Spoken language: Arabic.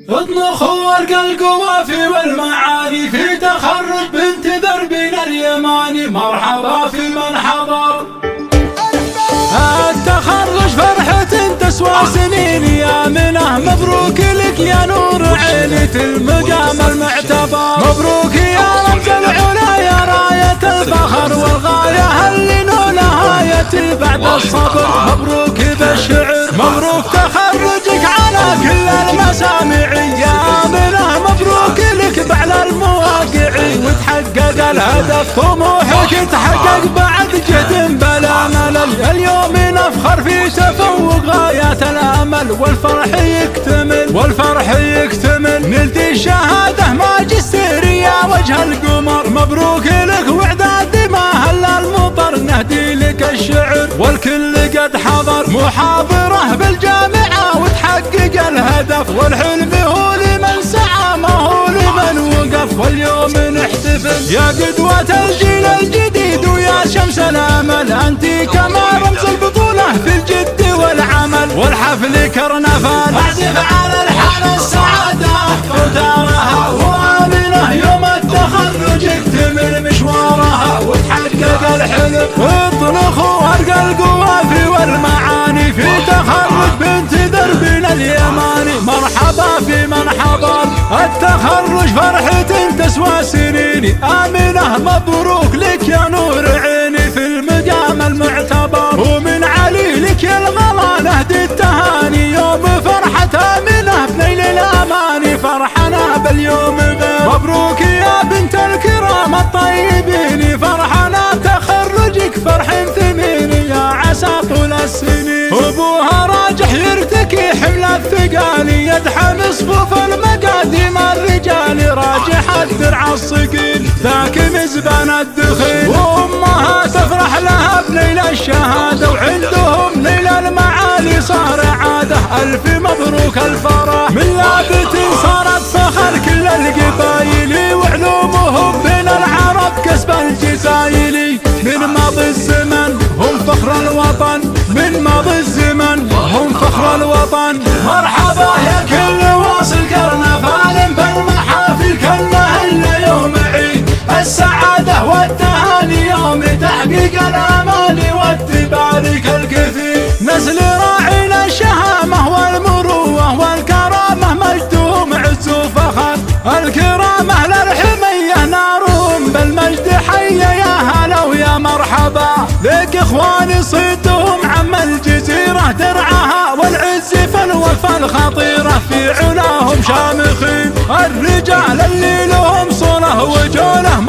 اطنخوا ورق القوافي والمعاني في تخرج بنت دربنا اليماني، مرحبا في من حضر. التخرج فرحة تسوى سنين يا منه، مبروك لك يا نور عينة المقام المعتبر. مبروك يا رمز العلا يا راية الفخر والغاية اللي نولها ياتي بعد الصبر. مبروك بالشعر، مبروك تخرجك على كل المسامع يا منه، مبروك لك بعلى المواقع وتحقق الهدف. طموحك تحقق بعد جهد بلا ملل، اليوم نفخر في تفوق غايات الامل. والفرح يكتمل نلت الشهاده ماجستيرية وجه القمر. مبروك لك واعداد ما هل المطر، نهدي لك الشعر والكل قد حضر. محاضره بالجامعه وتحقق الهدف، والحلم هو لمن سعى ما هو لمن وقف. واليوم نحتفل يا قدوة الجيل الجديد ويا شمس الامل، انت كما رمز البطولة في الجد والعمل. والحفل كرنفال اعزف على الحان السعادة وتارها وآمنة، يوم التخرج اكتمل مشوارها وتحقق الحلم. اطلقوا ورق القوافي والمعاني في تخرج بنت دربنا اليماني، مرحبا في من حضر. التخرج فرحة تسوى سنيني، آمنة مبروك لك يا نور عيني في المقام المعتبر. ومن علي لك يا الغلا نهدي التهاني، يوم فرحة آمنة بنيل الأماني، فرحنا باليوم غير. مبروك يا بنت الكرام الطيبين، فرحنا تخرجك فرح ثمين يا عسى طول السنين. أبوها راجح يرتكي حمل الثقال، يدحم صفوف المقاديم الرجال، راجح الدرع الصقيل ذاك مزبان الدخيل. وأمها تفرح لها بنيل الشهادة، وعندهم نيل المعالي صار عادة. ألف مبروك الفرح من لابت صارت فخر كل القبايل، وعلومهم بين العرب كسب الجزايلي. من ماضي الزمن هم فخر الوطن، من ماضي الزمن هم فخر الوطن. مرحبا يا كل واصل كرنفال بالمحافل، كله الا يوم عيد السعادة والتهاني، يوم تحقيق الامال وتبارك الكثير. نسل راعينا الشهامة والمروة والكرامة، مجدهم عز وفخر. الكرامة للحمية نارهم بالمجد حية، يا هلا ويا مرحبا لك اخواني صيتهم عم الجزيرة درعها، والعز فالوفا الخطيرة في علاهم شامخين. الرجال اللي لهم صلة وجوله